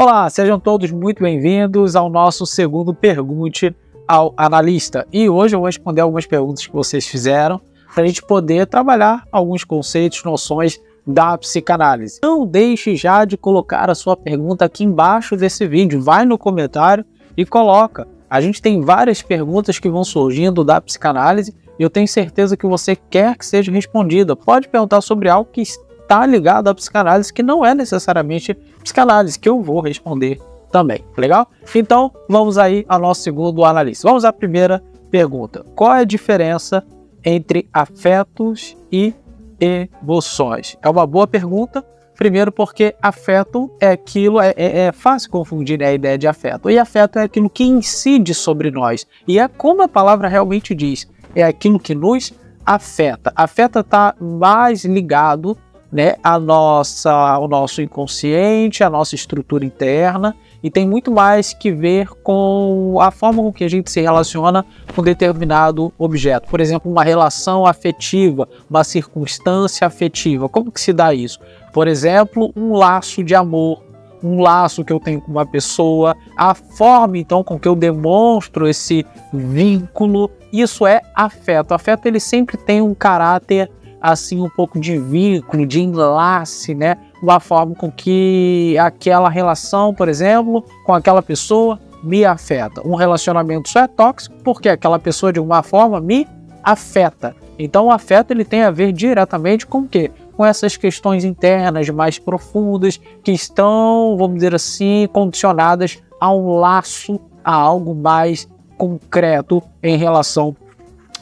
Olá, sejam todos muito bem-vindos ao nosso segundo Pergunte ao Analista. E hoje eu vou responder algumas perguntas que vocês fizeram para a gente poder trabalhar alguns conceitos, noções da psicanálise. Não deixe já de colocar a sua pergunta aqui embaixo desse vídeo. Vai no comentário e coloca. A gente tem várias perguntas que vão surgindo da psicanálise e eu tenho certeza que você quer que seja respondida. Pode perguntar sobre algo que está ligado à psicanálise, que não é necessariamente psicanálise, que eu vou responder também. Legal? Então, vamos aí ao nosso segundo analista. Vamos à primeira pergunta. Qual é a diferença entre afetos e emoções? É uma boa pergunta. Primeiro porque afeto é aquilo, é fácil confundir, né, a ideia de afeto. E afeto é aquilo que incide sobre nós. E é como a palavra realmente diz. É aquilo que nos afeta. Afeta está mais ligado, né, ao nosso inconsciente, a nossa estrutura interna, e tem muito mais que ver com a forma com que a gente se relaciona com determinado objeto. Por exemplo, uma relação afetiva, uma circunstância afetiva. Como que se dá isso? Por exemplo, um laço de amor, um laço que eu tenho com uma pessoa, a forma então com que eu demonstro esse vínculo, isso é afeto. O afeto ele sempre tem um caráter assim, um pouco de vínculo, de enlace, né? Uma forma com que aquela relação, por exemplo, com aquela pessoa me afeta. Um relacionamento só é tóxico porque aquela pessoa, de alguma forma, me afeta. Então, o afeto ele tem a ver diretamente com o quê? Com essas questões internas mais profundas que estão, vamos dizer assim, condicionadas a um laço, a algo mais concreto em relação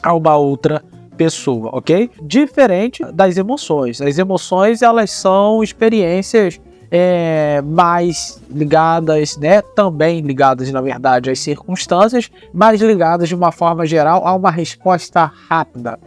a uma outra pessoa, ok? Diferente das emoções. As emoções, elas são experiências mais ligadas, né? Também ligadas, na verdade, às circunstâncias, mas ligadas de uma forma geral a uma resposta rápida.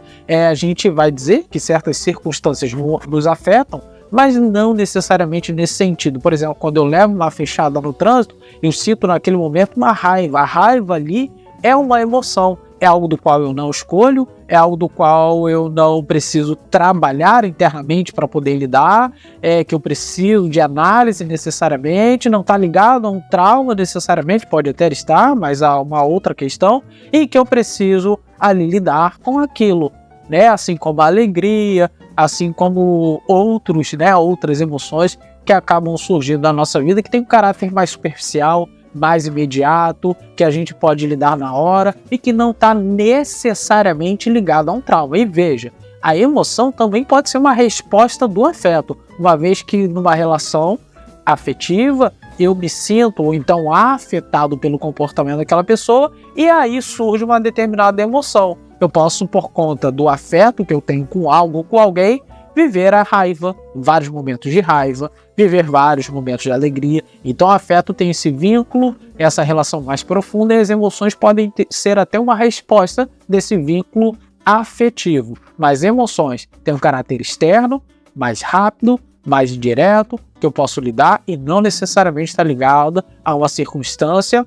A gente vai dizer que certas circunstâncias nos afetam, mas não necessariamente nesse sentido. Por exemplo, quando eu levo uma fechada no trânsito, eu sinto naquele momento uma raiva. A raiva ali é uma emoção. É algo do qual eu não escolho, é algo do qual eu não preciso trabalhar internamente para poder lidar, que eu preciso de análise necessariamente, não está ligado a um trauma necessariamente, pode até estar, mas há uma outra questão, e que eu preciso ali lidar com aquilo, né? Assim como a alegria, assim como outras emoções que acabam surgindo na nossa vida, que tem um caráter mais superficial, mais imediato, que a gente pode lidar na hora e que não está necessariamente ligado a um trauma. E veja, a emoção também pode ser uma resposta do afeto, uma vez que numa relação afetiva eu me sinto ou então afetado pelo comportamento daquela pessoa e aí surge uma determinada emoção. Eu posso, por conta do afeto que eu tenho com algo ou com alguém, viver a raiva, vários momentos de raiva, viver vários momentos de alegria. Então o afeto tem esse vínculo, essa relação mais profunda, e as emoções podem ser até uma resposta desse vínculo afetivo. Mas emoções têm um caráter externo, mais rápido, mais direto, que eu posso lidar e não necessariamente está ligada a uma circunstância,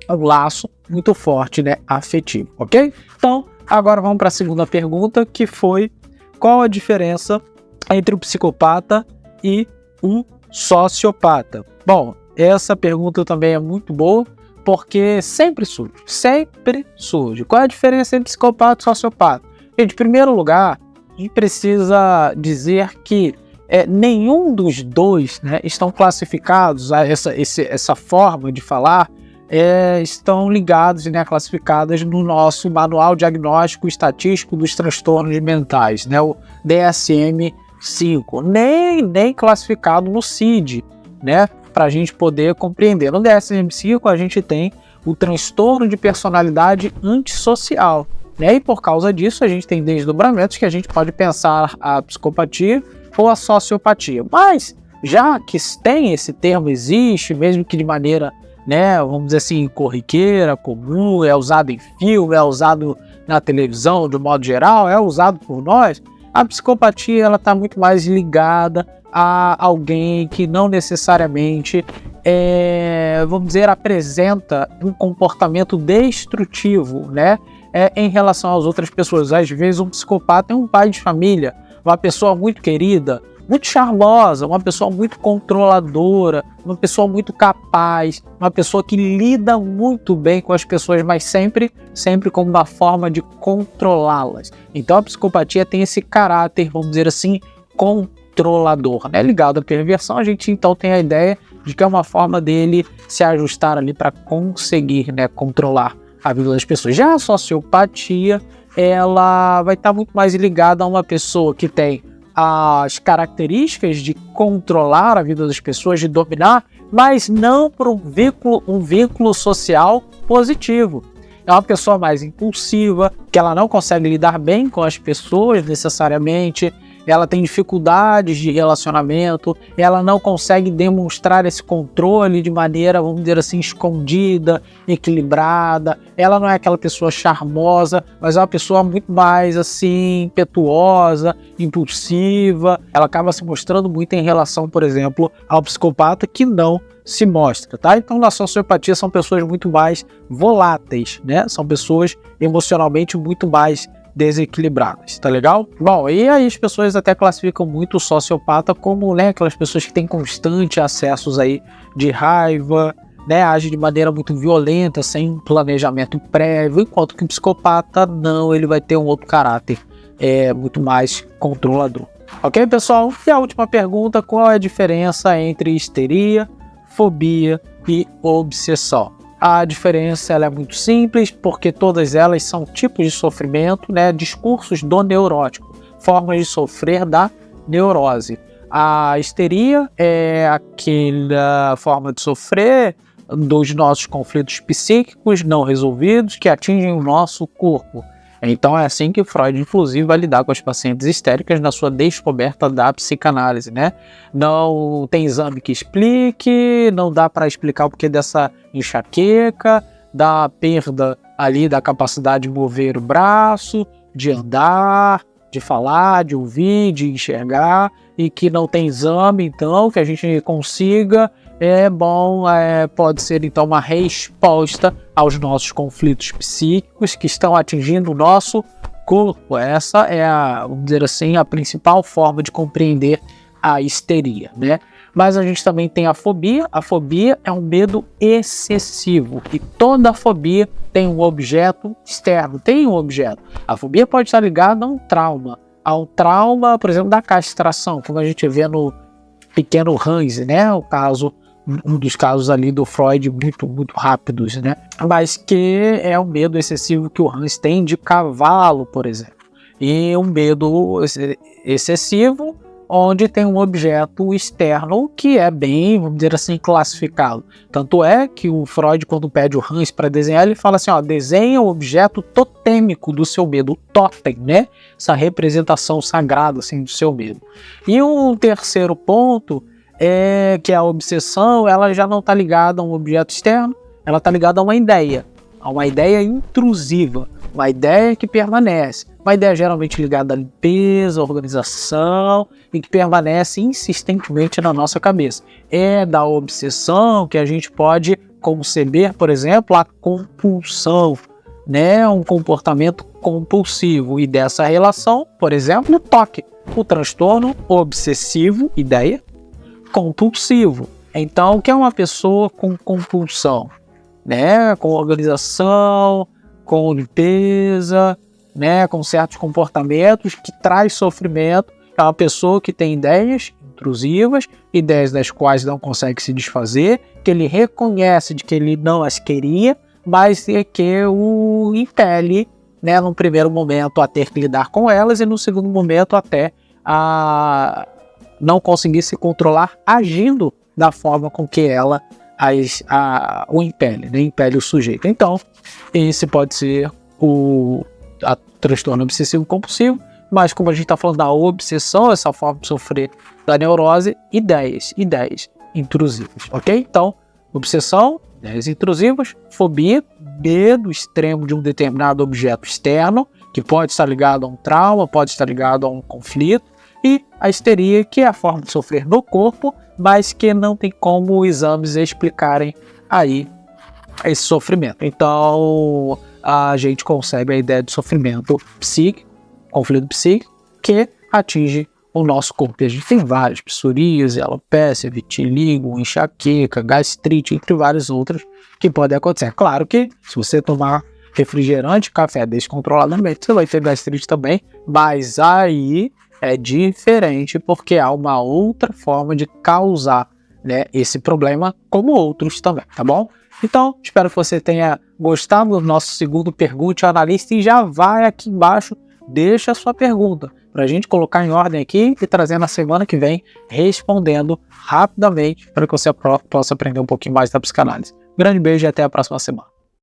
a um laço muito forte, né, afetivo, ok? Então, agora vamos para a segunda pergunta, que foi: qual a diferença entre o psicopata e o sociopata? Bom, essa pergunta também é muito boa, porque sempre surge. Qual é a diferença entre psicopata e sociopata? Gente, em primeiro lugar, a gente precisa dizer que nenhum dos dois, né, estão classificados a essa forma de falar, estão ligados, né, classificadas no nosso Manual Diagnóstico Estatístico dos Transtornos Mentais, né, o DSM-5, nem classificado no CID, né, para a gente poder compreender. No DSM-5 a gente tem o transtorno de personalidade antissocial, né, e por causa disso a gente tem desdobramentos que a gente pode pensar a psicopatia ou a sociopatia. Mas já que tem esse termo, existe, mesmo que de maneira, né, vamos dizer assim, corriqueira, comum, é usado em filme, é usado na televisão de modo geral, é usado por nós, a psicopatia ela está muito mais ligada a alguém que não necessariamente, vamos dizer, apresenta um comportamento destrutivo, né, em relação às outras pessoas. Às vezes um psicopata é um pai de família, uma pessoa muito querida, muito charmosa, uma pessoa muito controladora, uma pessoa muito capaz, uma pessoa que lida muito bem com as pessoas, mas sempre como uma forma de controlá-las. Então a psicopatia tem esse caráter, vamos dizer assim, controlador, né? Ligado à perversão, a gente então tem a ideia de que é uma forma dele se ajustar ali para conseguir, né, controlar a vida das pessoas. Já a sociopatia, ela vai estar muito mais ligada a uma pessoa que tem as características de controlar a vida das pessoas, de dominar, mas não por um vínculo social positivo. É uma pessoa mais impulsiva, que ela não consegue lidar bem com as pessoas necessariamente, ela tem dificuldades de relacionamento, ela não consegue demonstrar esse controle de maneira, vamos dizer assim, escondida, equilibrada. Ela não é aquela pessoa charmosa, mas é uma pessoa muito mais assim, impetuosa, impulsiva. Ela acaba se mostrando muito em relação, por exemplo, ao psicopata, que não se mostra, tá? Então, na sociopatia são pessoas muito mais voláteis, né? São pessoas emocionalmente muito mais desequilibradas, tá legal? Bom, e aí as pessoas até classificam muito o sociopata como, né, aquelas pessoas que têm constante acessos aí de raiva, né, age de maneira muito violenta, sem planejamento prévio, enquanto que o psicopata não, ele vai ter um outro caráter, muito mais controlador. Ok, pessoal? E a última pergunta, qual é a diferença entre histeria, fobia e obsessão? A diferença ela é muito simples, porque todas elas são tipos de sofrimento, né, discursos do neurótico, formas de sofrer da neurose. A histeria é aquela forma de sofrer dos nossos conflitos psíquicos não resolvidos que atingem o nosso corpo. Então é assim que Freud, inclusive, vai lidar com as pacientes histéricas na sua descoberta da psicanálise, né? Não tem exame que explique, não dá para explicar o porquê dessa enxaqueca, da perda ali da capacidade de mover o braço, de andar, de falar, de ouvir, de enxergar, e que não tem exame, então, que a gente consiga, pode ser então uma resposta aos nossos conflitos psíquicos que estão atingindo o nosso corpo. Essa é vamos dizer assim, a principal forma de compreender a histeria, né? Mas a gente também tem a fobia. A fobia é um medo excessivo, e toda fobia tem um objeto externo, tem um objeto. A fobia pode estar ligada a um trauma, por exemplo, da castração, como a gente vê no Pequeno Hans, né? Um dos casos ali do Freud muito rápidos, né? Mas que é um medo excessivo que o Hans tem de cavalo, por exemplo. E um medo excessivo onde tem um objeto externo que é bem, vamos dizer assim, classificado. Tanto é que o Freud, quando pede o Hans para desenhar, ele fala assim, ó, desenha o objeto totêmico do seu medo, o totem, né? Essa representação sagrada, assim, do seu medo. E um terceiro ponto é que a obsessão, ela já não está ligada a um objeto externo, ela está ligada a uma ideia intrusiva, uma ideia que permanece, uma ideia geralmente ligada à limpeza, à organização, e que permanece insistentemente na nossa cabeça. É da obsessão que a gente pode conceber, por exemplo, a compulsão, né? Um comportamento compulsivo, e dessa relação, por exemplo, o toque, o transtorno obsessivo, ideia, compulsivo. Então, o que é uma pessoa com compulsão? Né? Com organização, com limpeza, né? Com certos comportamentos que traz sofrimento. É uma pessoa que tem ideias intrusivas, ideias das quais não consegue se desfazer, que ele reconhece de que ele não as queria, mas que o impele, né, num primeiro momento a ter que lidar com elas, e no segundo momento até a não conseguir se controlar agindo da forma com que ela o impele, né? Impele o sujeito. Então, esse pode ser o transtorno obsessivo compulsivo, mas como a gente está falando da obsessão, essa forma de sofrer da neurose, ideias intrusivas, ok? Então, obsessão, ideias intrusivas, fobia, medo extremo de um determinado objeto externo, que pode estar ligado a um trauma, pode estar ligado a um conflito, e a histeria, que é a forma de sofrer no corpo, mas que não tem como exames explicarem aí esse sofrimento. Então, a gente concebe a ideia de sofrimento psíquico, conflito psíquico, que atinge o nosso corpo. A gente tem várias: psoríase, alopecia, vitiligo, enxaqueca, gastrite, entre vários outros que podem acontecer. Claro que se você tomar refrigerante, café descontroladamente, você vai ter gastrite também, mas aí é diferente porque há uma outra forma de causar, né, esse problema, como outros também, tá bom? Então, espero que você tenha gostado do nosso segundo Pergunte ao Analista e já vai aqui embaixo, deixa a sua pergunta para a gente colocar em ordem aqui e trazer na semana que vem, respondendo rapidamente para que você possa aprender um pouquinho mais da psicanálise. Grande beijo e até a próxima semana.